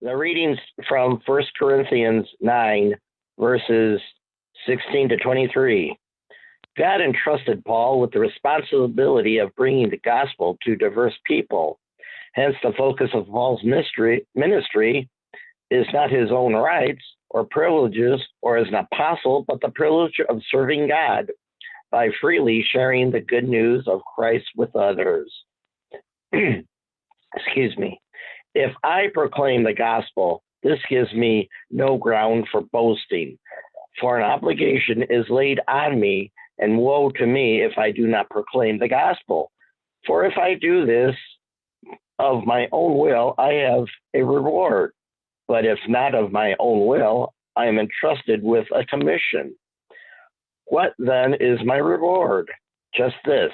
The readings from 1 Corinthians 9, verses 16 to 23. God entrusted Paul with the responsibility of bringing the gospel to diverse people. Hence, the focus of Paul's ministry is not his own rights or privileges or as an apostle, but the privilege of serving God by freely sharing the good news of Christ with others. Excuse me. If I proclaim the gospel, this gives me no ground for boasting, for an obligation is laid on me, and woe to me if I do not proclaim the gospel. For if I do this of my own will, I have a reward. But if not of my own will, I am entrusted with a commission. What then is my reward? Just this,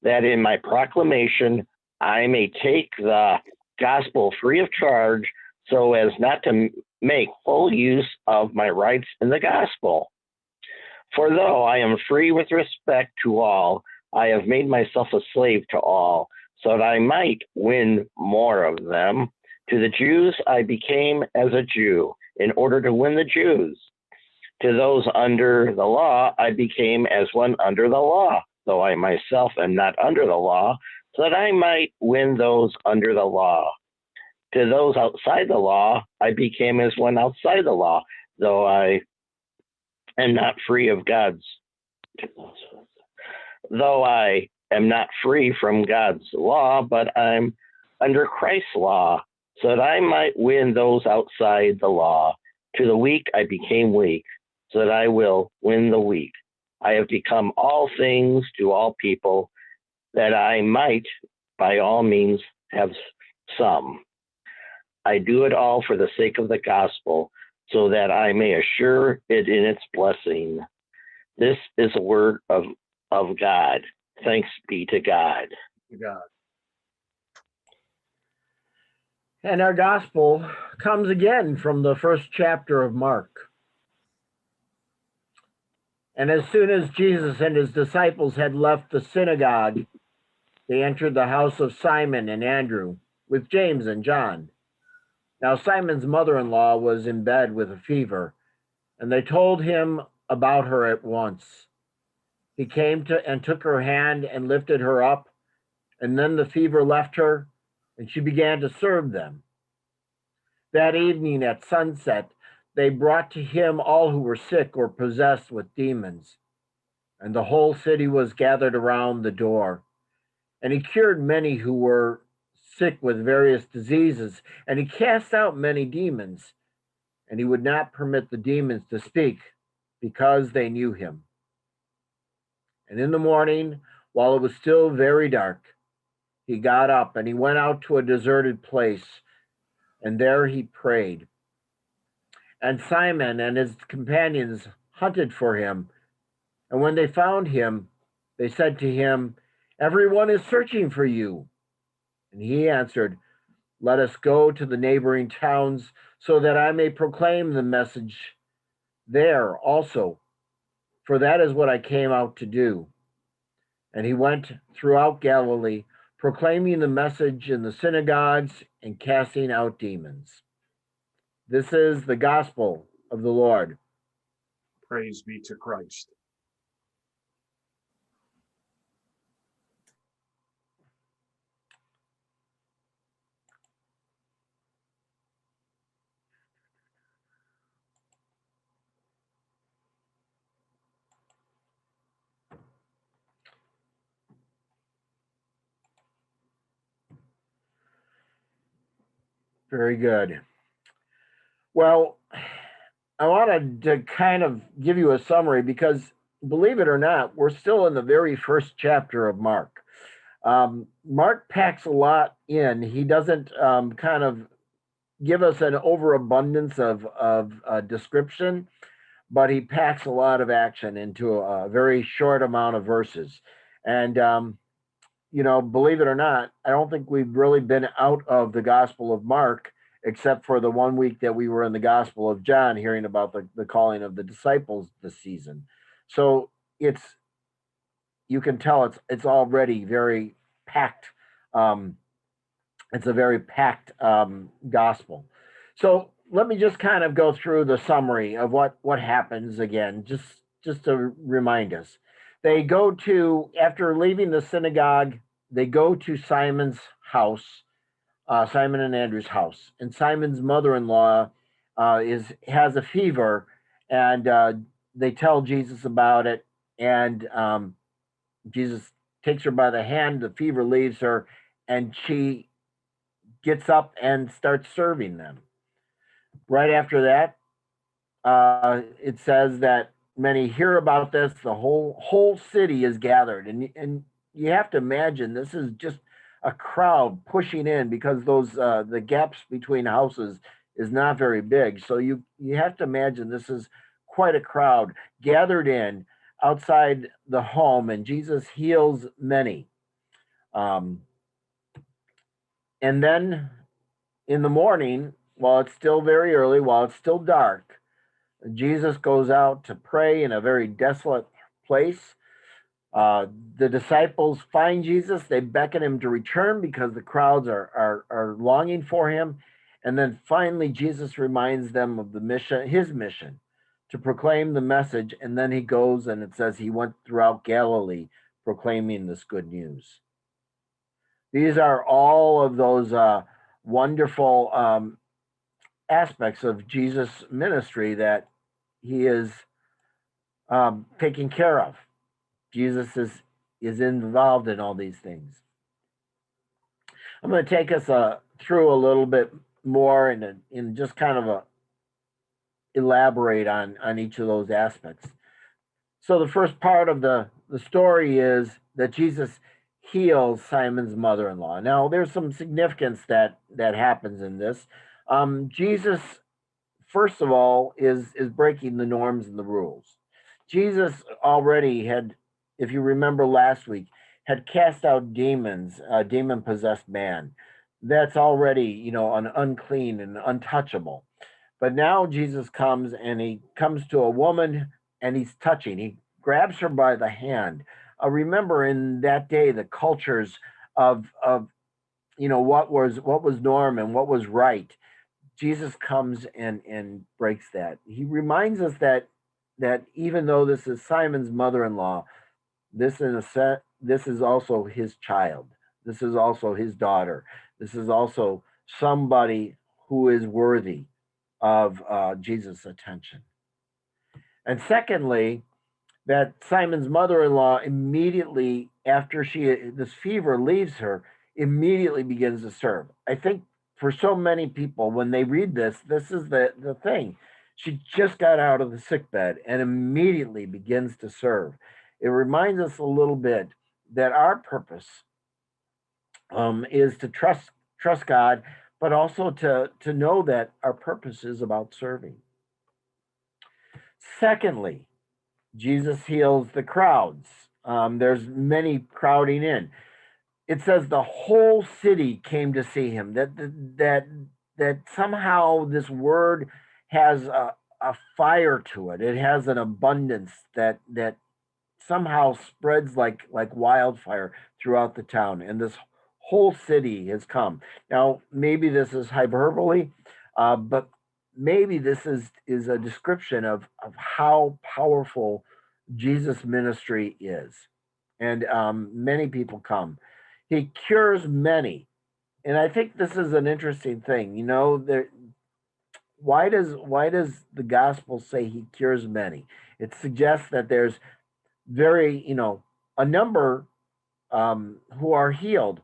that in my proclamation I may take the gospel free of charge, so as not to make full use of my rights in the gospel. For though I am free with respect to all, I have made myself a slave to all, so that I might win more of them. To the Jews I became as a Jew, in order to win the Jews. To those under the law I became as one under the law, though I myself am not under the law, so that I might win those under the law. To those outside the law I became as one outside the law, though I am not free of God's, though I am not free from God's law, but I'm under Christ's law, so that I might win those outside the law. To the weak I became weak, so that I will win the weak. I have become all things to all people, that I might by all means have some. I do it all for the sake of the gospel, so that I may assure it in its blessing. This is a word of God. Thanks be to God. God. And our gospel comes again from the first chapter of Mark. And as soon as Jesus and his disciples had left the synagogue, they entered the house of Simon and Andrew with James and John. Now Simon's mother-in-law was in bed with a fever, and they told him about her at once. He came and took her hand and lifted her up, and then the fever left her, and she began to serve them. That evening at sunset, they brought to him all who were sick or possessed with demons, and the whole city was gathered around the door. And he cured many who were sick with various diseases, and he cast out many demons, and he would not permit the demons to speak, because they knew him. And in the morning, while it was still very dark, he got up and he went out to a deserted place, and there he prayed. And Simon and his companions hunted for him, and when they found him, they said to him, "Everyone is searching for you." And he answered, "Let us go to the neighboring towns, so that I may proclaim the message there also, for that is what I came out to do." And he went throughout Galilee, proclaiming the message in the synagogues and casting out demons. This is the gospel of the Lord. Praise be to Christ. Very good. Well, I wanted to kind of give you a summary because, believe it or not, we're still in the very first chapter of Mark. Mark packs a lot in. He doesn't kind of give us an overabundance of description, but he packs a lot of action into a very short amount of verses. And, believe it or not, I don't think we've really been out of the Gospel of Mark, except for the 1 week that we were in the Gospel of John, hearing about the calling of the disciples this season. So you can tell it's already very packed. It's a very packed gospel. So let me just kind of go through the summary of what happens again, just to remind us. They go to, after leaving the synagogue, they go to Simon's house, Simon and Andrew's house, and Simon's mother-in-law has a fever, and they tell Jesus about it, and Jesus takes her by the hand. The fever leaves her, and she gets up and starts serving them. Right after that, it says that many hear about this. The whole city is gathered, and you have to imagine this is just a crowd pushing in, because those the gaps between houses is not very big. So you have to imagine this is quite a crowd gathered in outside the home, and Jesus heals many. Um, and then in the morning, while it's still very early, while it's still dark, Jesus goes out to pray in a very desolate place. The disciples find Jesus. They beckon him to return because the crowds are longing for him. And then finally, Jesus reminds them of the mission, his mission, to proclaim the message. And then he goes, and it says he went throughout Galilee proclaiming this good news. These are all of those wonderful aspects of Jesus' ministry that he is taking care of. Jesus is involved in all these things. I'm going to take us through a little bit more in just kind of elaborate on each of those aspects. So the first part of the story is that Jesus heals Simon's mother-in-law. Now, there's some significance that happens in this. Jesus, first of all, is breaking the norms and the rules. Jesus already had, if you remember last week, had cast out demons, a demon-possessed man. That's already, an unclean and untouchable. But now Jesus comes, and he comes to a woman, and he's touching. He grabs her by the hand. Remember, in that day, the cultures of what was norm and what was right. Jesus comes and breaks that. He reminds us that even though this is Simon's mother-in-law, this is also his child. This is also his daughter. This is also somebody who is worthy of Jesus' attention. And secondly, that Simon's mother-in-law immediately after this fever leaves her, immediately begins to serve. I think for so many people, when they read this is the thing. She just got out of the sick bed and immediately begins to serve. It reminds us a little bit that our purpose is to trust God, but also to know that our purpose is about serving. Secondly, Jesus heals the crowds. There's many crowding in. It says the whole city came to see him. That somehow this word has a fire to it. It has an abundance that somehow spreads like wildfire throughout the town, and this whole city has come. Now, maybe this is hyperbole, but maybe this is a description of how powerful Jesus' ministry is, and many people come. He cures many, and I think this is an interesting thing. Why does the gospel say he cures many? It suggests that there's very a number who are healed,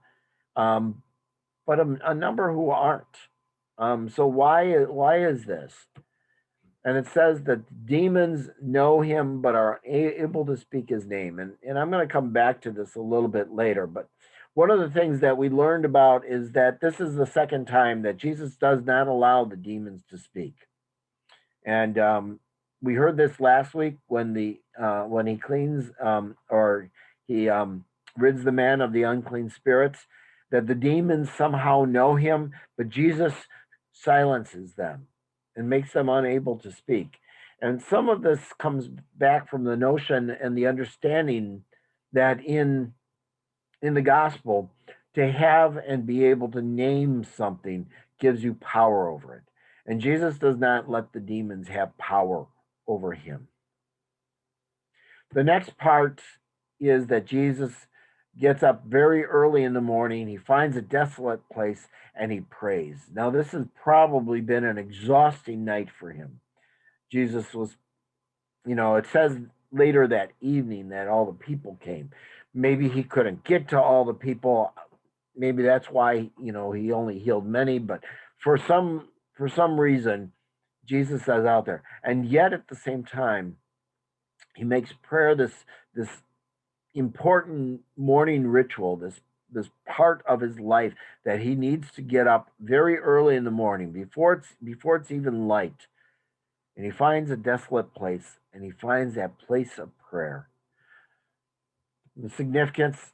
but a number who aren't. So why is this? And it says that demons know him but are able to speak his name. And I'm going to come back to this a little bit later. But one of the things that we learned about is that this is the second time that Jesus does not allow the demons to speak. And we heard this last week when he cleans or he rids the man of the unclean spirits, that the demons somehow know him, but Jesus silences them and makes them unable to speak. And some of this comes back from the notion and the understanding that in the gospel, to have and be able to name something gives you power over it. And Jesus does not let the demons have power over him. The next part is that Jesus gets up very early in the morning. He finds a desolate place and he prays. Now, this has probably been an exhausting night for him. Jesus was, it says later that evening that all the people came. Maybe he couldn't get to all the people. Maybe that's why, he only healed many, but for some reason, Jesus is out there. And yet at the same time, he makes prayer this important morning ritual, this part of his life that he needs to get up very early in the morning before it's even light. And he finds a desolate place and he finds that place of prayer. The significance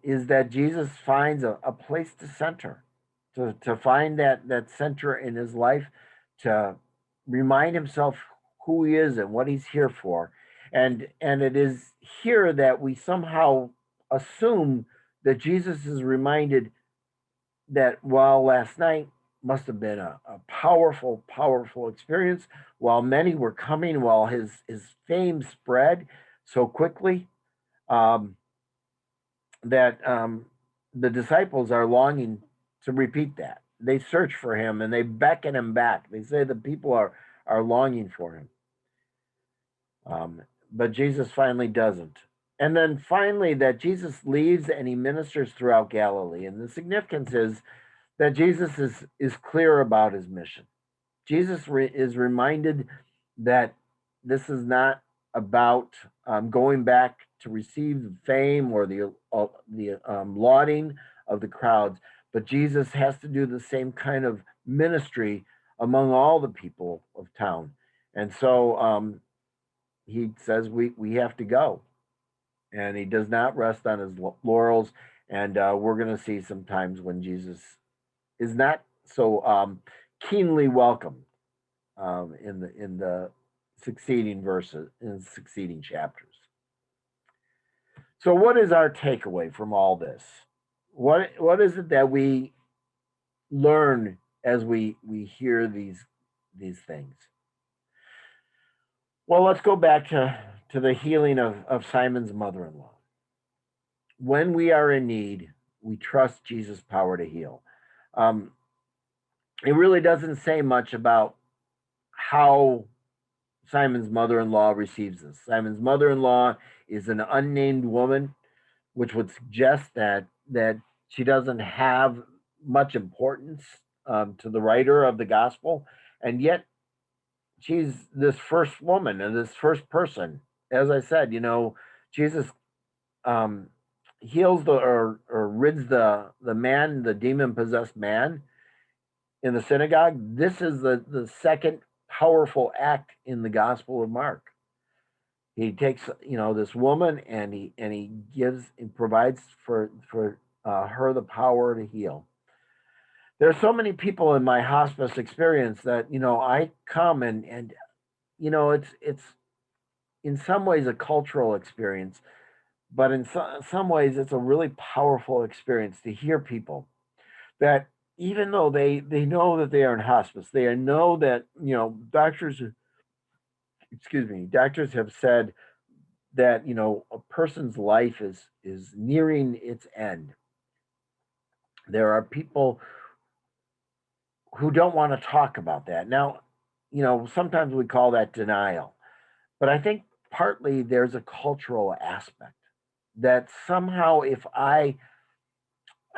is that Jesus finds a place to center, to find that center in his life, to remind himself who he is and what he's here for. And it is here that we somehow assume that Jesus is reminded that while last night must have been a powerful, powerful experience, while many were coming, while his fame spread so quickly, that the disciples are longing to repeat that. They search for him and they beckon him back. They say the people are longing for him. But Jesus finally doesn't. And then finally, that Jesus leaves and he ministers throughout Galilee. And the significance is that Jesus is clear about his mission. Jesus is reminded that this is not about going back to receive the fame or the lauding of the crowds, but Jesus has to do the same kind of ministry among all the people of town. And so he says we have to go. And he does not rest on his laurels. And we're going to see some times when Jesus is not so keenly welcomed in the succeeding verses, in succeeding chapters. So, what is our takeaway from all this? What is it that we learn as we hear these things? Well, let's go back to the healing of Simon's mother-in-law. When we are in need, we trust Jesus' power to heal. It really doesn't say much about how Simon's mother-in-law receives this. Simon's mother-in-law is an unnamed woman, which would suggest that she doesn't have much importance to the writer of the gospel, and yet she's this first woman and this first person. As I said, Jesus heals or rids the man, the demon-possessed man, in the synagogue. This is the second powerful act in the Gospel of Mark. He takes this woman and he provides for her the power to heal. There's so many people in my hospice experience that I come and it's in some ways a cultural experience, but in some ways it's a really powerful experience to hear people that even though they know that they are in hospice, they know that doctors have said that a person's life is nearing its end. There are people who don't want to talk about that. Now, sometimes we call that denial, but I think partly there's a cultural aspect that somehow if I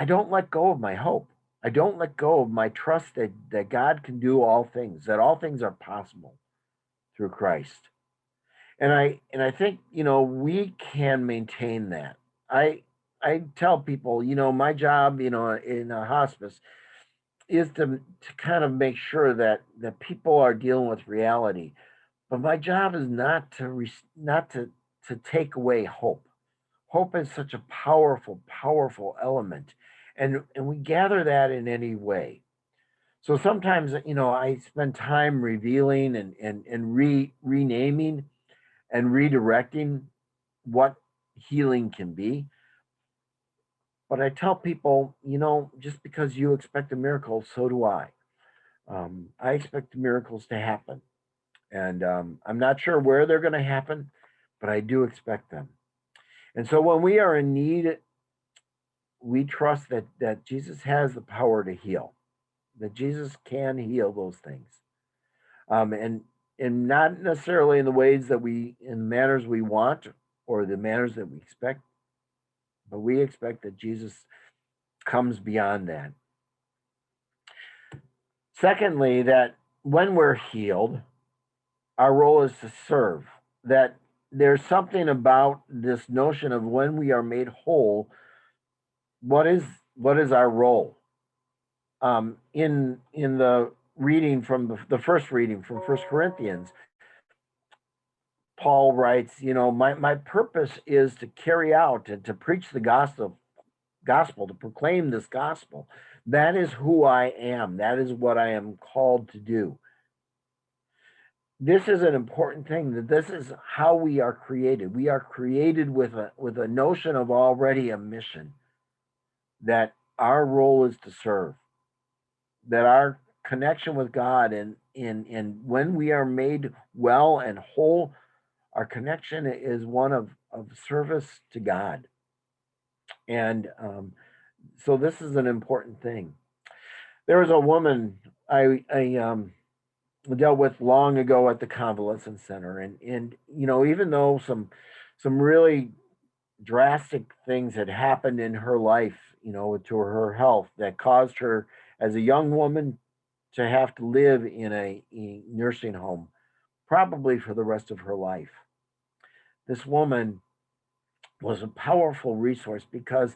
don't let go of my hope, I don't let go of my trust that God can do all things, that all things are possible through Christ. And I think, we can maintain that. I tell people, my job, in a hospice is to kind of make sure that people are dealing with reality. But my job is not to take away hope. Hope is such a powerful, powerful element. And we gather that in any way. So sometimes, I spend time revealing and renaming and redirecting what healing can be. But I tell people, just because you expect a miracle, so do I. I expect miracles to happen. And I'm not sure where they're going to happen, but I do expect them. And so when we are in need, we trust that Jesus has the power to heal, that Jesus can heal those things. And not necessarily in the ways that in the manners we want or the manners that we expect, but we expect that Jesus comes beyond that. Secondly, that when we're healed, our role is to serve. That there's something about this notion of when we are made whole, what is our role? In the reading from the first reading from First Corinthians, Paul writes, my purpose is to carry out and to preach the gospel, to proclaim this gospel. That is who I am. That is what I am called to do. This is an important thing, that this is how we are created. We are created with a notion of already a mission, that our role is to serve, that our connection with God and when we are made well and whole, our connection is one of service to God. And so this is an important thing. There was a woman I dealt with long ago at the convalescent center, and even though some really drastic things had happened in her life, to her health, that caused her as a young woman to have to live in a nursing home, probably for the rest of her life. This woman was a powerful resource because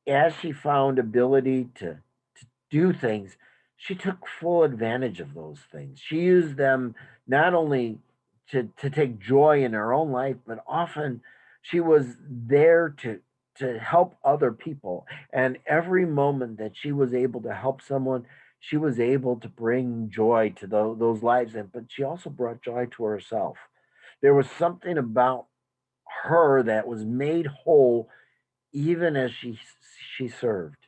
as she found ability to do things, she took full advantage of those things. She used them not only to take joy in her own life, but often she was there to help other people. And every moment that she was able to help someone, she was able to bring joy to those lives. But she also brought joy to herself. There was something about her that was made whole even as she served.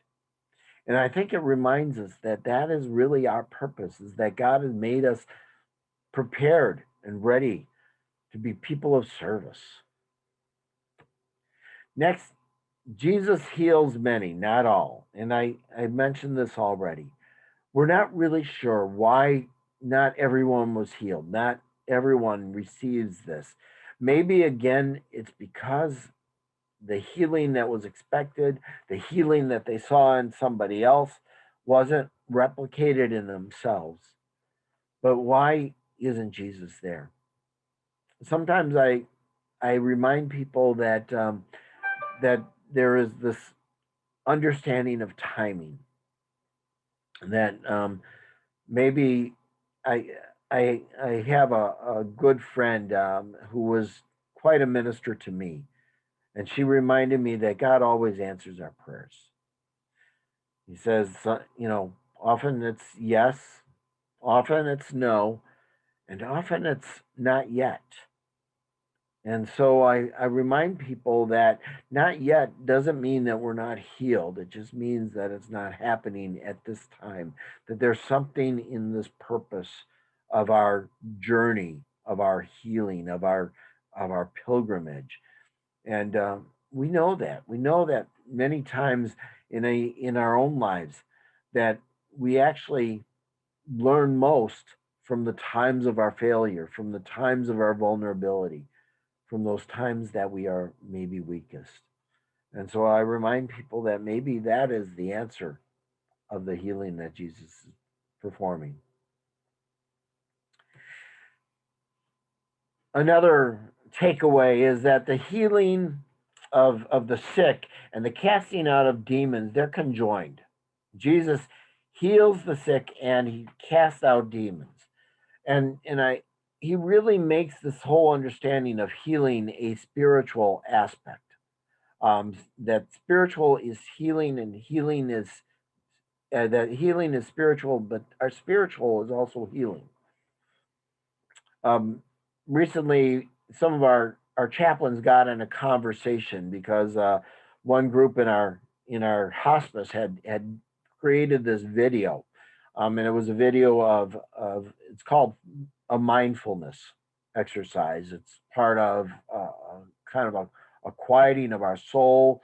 And I think it reminds us that that is really our purpose, is that God has made us prepared and ready to be people of service. Next, Jesus heals many, not all. And I mentioned this already. We're not really sure why not everyone was healed. Not everyone receives this. Maybe again, it's because the healing that was expected, the healing that they saw in somebody else, wasn't replicated in themselves. But why isn't Jesus there? Sometimes I remind people that that there is this understanding of timing, that maybe I I have a good friend who was quite a minister to me, and she reminded me that God always answers our prayers. He says, often it's yes, often it's no, and often it's not yet. And so I remind people that not yet doesn't mean that we're not healed. It just means that it's not happening at this time, that there's something in this purpose of our journey, of our healing, of our pilgrimage. And we know that. We know that many times in our own lives, that we actually learn most from the times of our failure, from the times of our vulnerability, from those times that we are maybe weakest. And so I remind people that maybe that is the answer of the healing that Jesus is performing. Another takeaway is that the healing of the sick and the casting out of demons, they're conjoined. Jesus heals the sick and he casts out demons. And he really makes this whole understanding of healing a spiritual aspect. That spiritual is healing, and healing is that healing is spiritual, but our spiritual is also healing. Recently, some of our chaplains got in a conversation because one group in our hospice had created this video And it was a video of it's called a mindfulness exercise. It's part of kind of a quieting of our soul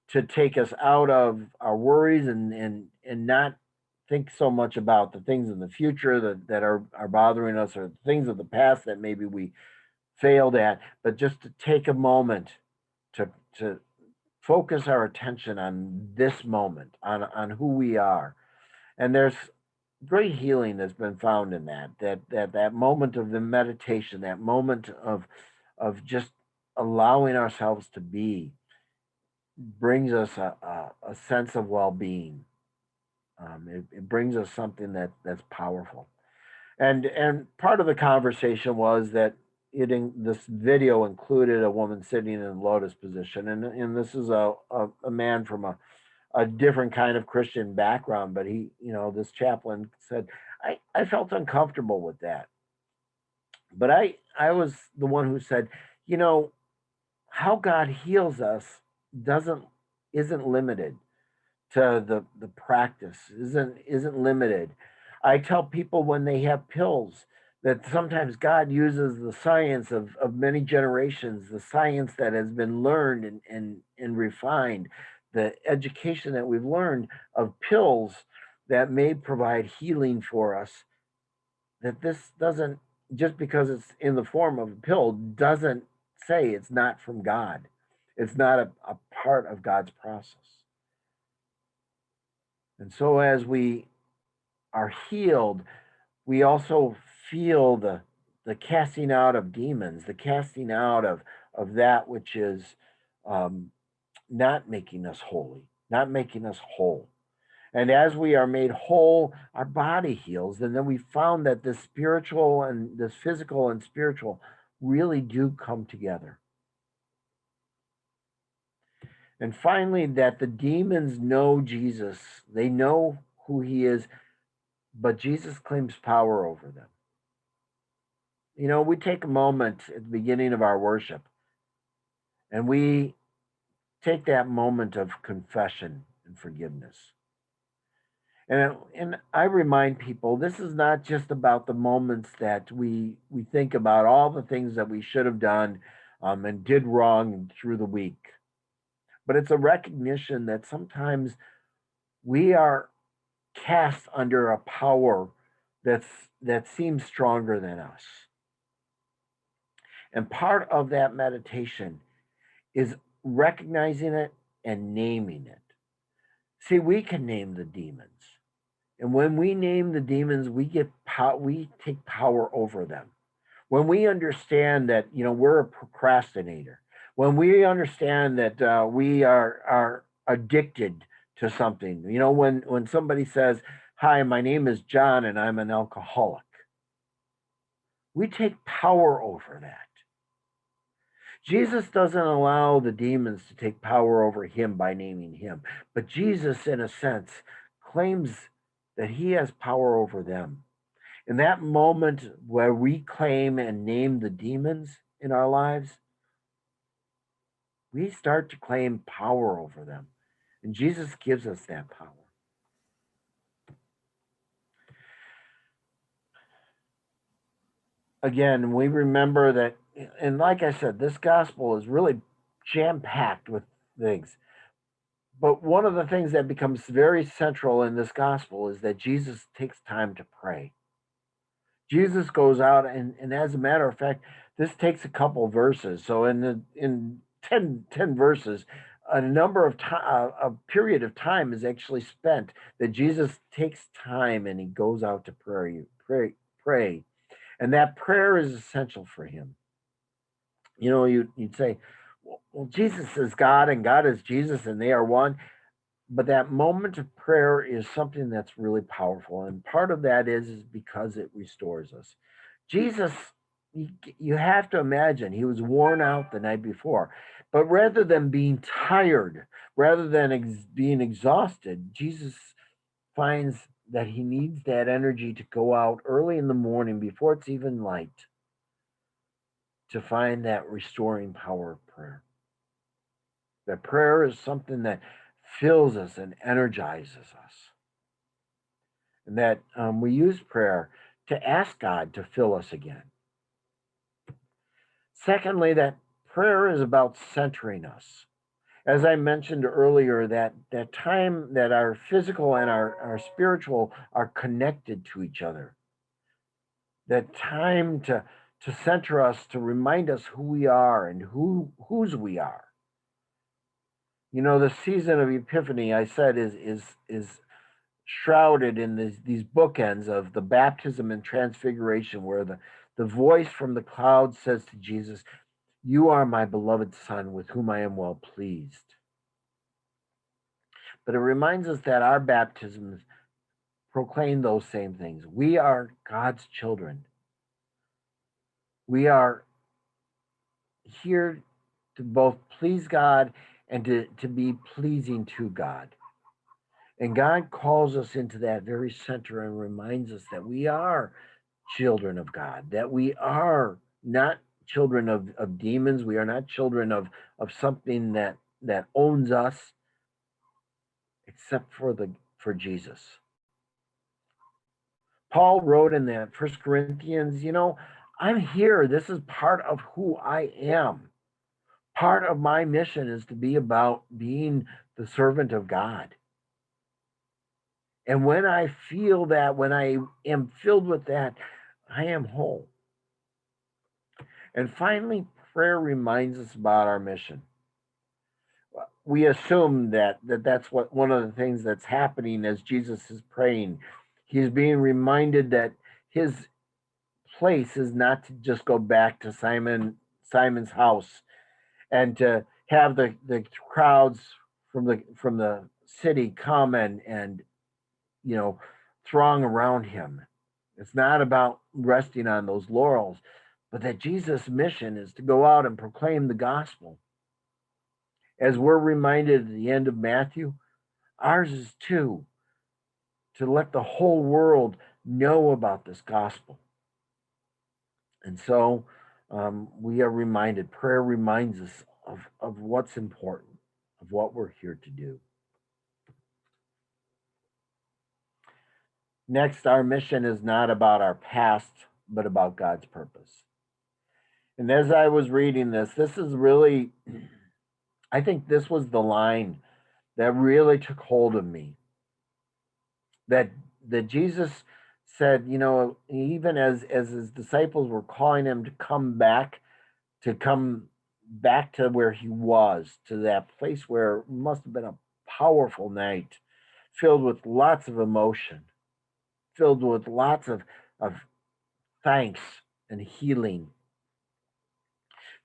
to take us out of our worries and not think so much about the things in the future that are bothering us, or things of the past that maybe we failed at, but just to take a moment to focus our attention on this moment, on who we are. And there's great healing that's been found in that moment of the meditation, that moment of just allowing ourselves to be, brings us a sense of well-being. It brings us something that's powerful. And part of the conversation was that this video included a woman sitting in lotus position, and this is a man from a different kind of Christian background, but he, this chaplain said, I felt uncomfortable with that. But I was the one who said, how God heals us doesn't isn't limited to the practice, isn't limited. I tell people when they have pills that sometimes God uses the science of many generations, the science that has been learned and refined, the education that we've learned of pills that may provide healing for us, that this doesn't, just because it's in the form of a pill, doesn't say it's not from God. It's not a part of God's process. And so as we are healed, we also feel the casting out of demons, the casting out of that which is not making us holy, not making us whole. And as we are made whole, our body heals. And then we found that the spiritual and this physical and spiritual really do come together. And finally, that the demons know Jesus. They know who he is, but Jesus claims power over them. We take a moment at the beginning of our worship and we take that moment of confession and forgiveness. And I remind people, this is not just about the moments that we think about all the things that we should have done and did wrong through the week. But it's a recognition that sometimes we are cast under a power that seems stronger than us. And part of that meditation is recognizing it and naming it. See, we can name the demons. And when we name the demons, we take power over them. When we understand that, we're a procrastinator, when we understand that we are addicted to something, when somebody says, "Hi, my name is John and I'm an alcoholic," we take power over that. Jesus doesn't allow the demons to take power over him by naming him, but Jesus, in a sense, claims that he has power over them. In that moment where we claim and name the demons in our lives, we start to claim power over them. And Jesus gives us that power. Again, we remember that, and like I said, this gospel is really jam-packed with things. But one of the things that becomes very central in this gospel is that Jesus takes time to pray. Jesus goes out, and as a matter of fact, this takes a couple verses. So in 10 verses, a period of time is actually spent that Jesus takes time and he goes out to pray. And that prayer is essential for him. You'd say, well, Jesus is God and God is Jesus and they are one. But that moment of prayer is something that's really powerful. And part of that is because it restores us. Jesus, you have to imagine, he was worn out the night before. But rather than being tired, rather than being exhausted, Jesus finds that he needs that energy to go out early in the morning before it's even light to find that restoring power of prayer. That prayer is something that fills us and energizes us. and that we use prayer to ask God to fill us again. Secondly, that prayer is about centering us. As I mentioned earlier, that time that our physical and our spiritual are connected to each other. That time to center us, to remind us who we are and whose we are. You know, the season of Epiphany, I said, is shrouded in these bookends of the baptism and transfiguration, where the voice from the cloud says to Jesus, "You are my beloved Son, with whom I am well pleased." But it reminds us that our baptisms proclaim those same things. We are God's children. We are here to both please God and to be pleasing to God. And God calls us into that very center and reminds us that we are children of God, that we are not children of demons. We are not children of something that owns us, except for Jesus. Paul wrote in that First Corinthians, I'm here. This is part of who I am. Part of my mission is to be about being the servant of God. And when I feel that, when I am filled with that, I am whole. And finally, prayer reminds us about our mission. We assume that's what one of the things that's happening as Jesus is praying. He's being reminded that his place is not to just go back to Simon's house and to have the crowds from the city come and throng around him. It's not about resting on those laurels, but that Jesus' mission is to go out and proclaim the gospel. As we're reminded at the end of Matthew, ours is too, to let the whole world know about this gospel. And so we are reminded, prayer reminds us of what's important, of what we're here to do. Next, our mission is not about our past, but about God's purpose. And as I was reading this is really, I think this was the line that really took hold of me. That Jesus said, even as his disciples were calling him to come back to where he was, to that place where it must have been a powerful night, filled with lots of emotion, filled with lots of thanks and healing,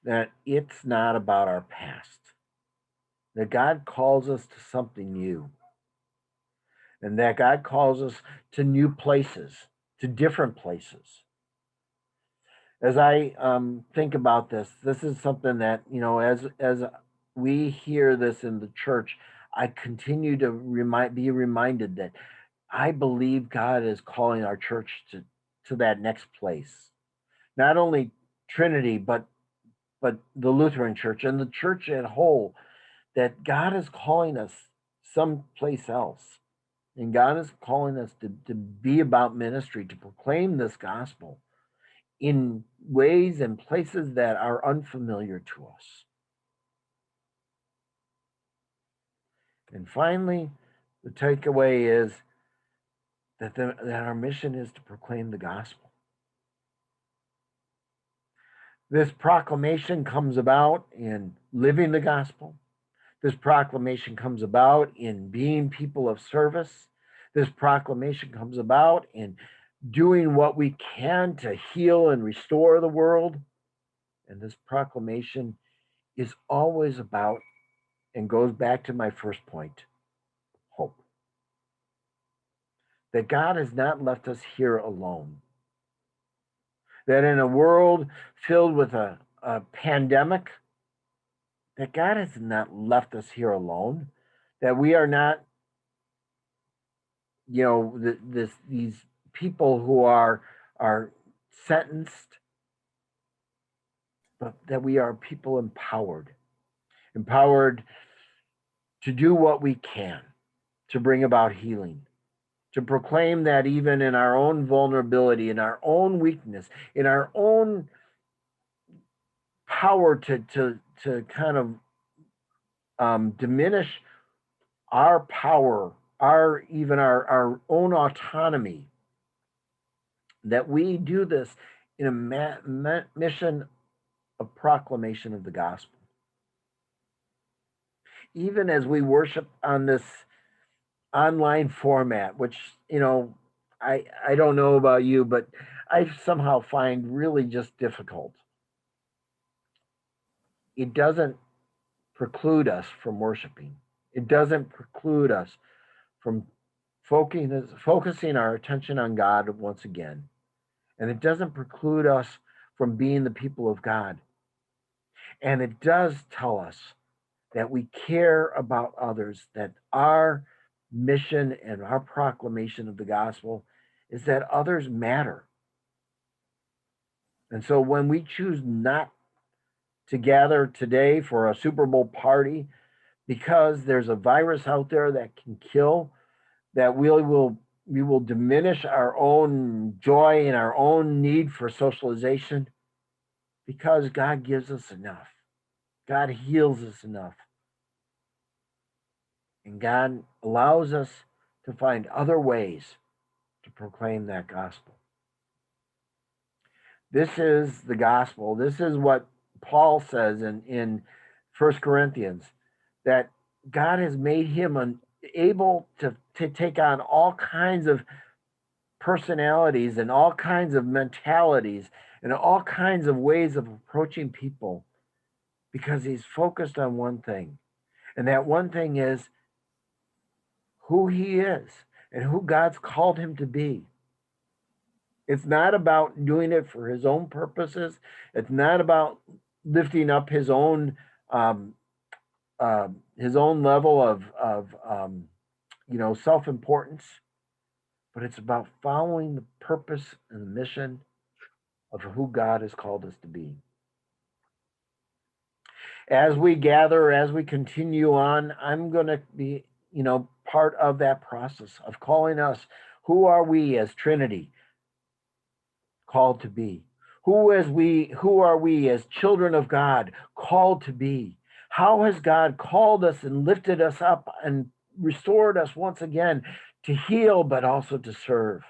that it's not about our past, that God calls us to something new, and that God calls us to new places, to different places. As I think about this is something that, as we hear this in the church, I continue to be reminded that I believe God is calling our church to that next place. Not only Trinity, but the Lutheran Church and the church as a whole, that God is calling us someplace else. And God is calling us to be about ministry, to proclaim this gospel in ways and places that are unfamiliar to us. And finally, the takeaway is that our mission is to proclaim the gospel. This proclamation comes about in living the gospel. This proclamation comes about in being people of service. This proclamation comes about in doing what we can to heal and restore the world. And this proclamation is always about, and goes back to my first point, hope. That God has not left us here alone. That in a world filled with a pandemic, that God has not left us here alone. That we are not, these people who are sentenced, but that we are people empowered to do what we can to bring about healing, to proclaim that even in our own vulnerability, in our own weakness, in our own power to kind of diminish our power, our own autonomy, that we do this in a mission of proclamation of the gospel. Even as we worship on this online format, which, I don't know about you, but I somehow find really just difficult. It doesn't preclude us from worshiping. It doesn't preclude us from focusing our attention on God once again. And it doesn't preclude us from being the people of God. And it does tell us that we care about others, that our mission and our proclamation of the gospel is that others matter. And so when we choose not to gather today for a Super Bowl party because there's a virus out there that can kill, that we will diminish our own joy and our own need for socialization, because God gives us enough. God heals us enough. And God allows us to find other ways to proclaim that gospel. This is the gospel. This is what Paul says in 1 Corinthians, that God has made him able to take on all kinds of personalities and all kinds of mentalities and all kinds of ways of approaching people, because he's focused on one thing. And that one thing is who he is and who God's called him to be. It's not about doing it for his own purposes. It's not about lifting up his own level of self-importance, but it's about following the purpose and the mission of who God has called us to be. As we gather, as we continue on, I'm going to be, part of that process of calling us. Who are we as Trinity called to be? Who are we as children of God called to be? How has God called us and lifted us up and restored us once again to heal, but also to serve?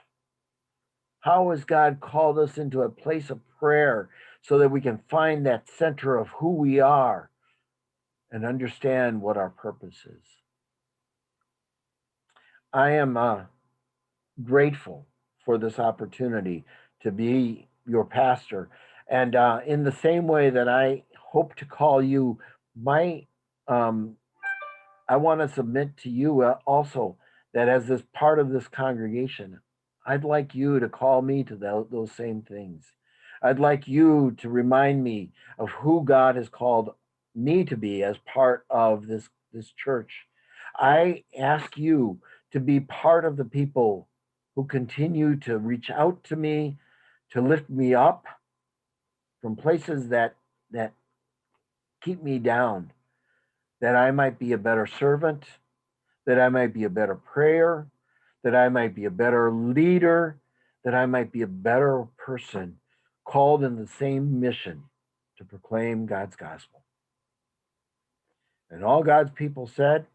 How has God called us into a place of prayer so that we can find that center of who we are and understand what our purpose is? I am grateful for this opportunity to be your pastor. And in the same way that I hope to call you I want to submit to you also that as this part of this congregation, I'd like you to call me to those same things. I'd like you to remind me of who God has called me to be as part of this church. I ask you to be part of the people who continue to reach out to me, to lift me up from places that keep me down, that I might be a better servant, that I might be a better prayer, that I might be a better leader, that I might be a better person called in the same mission to proclaim God's gospel. And all God's people said,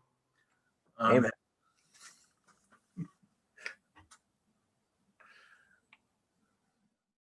Amen.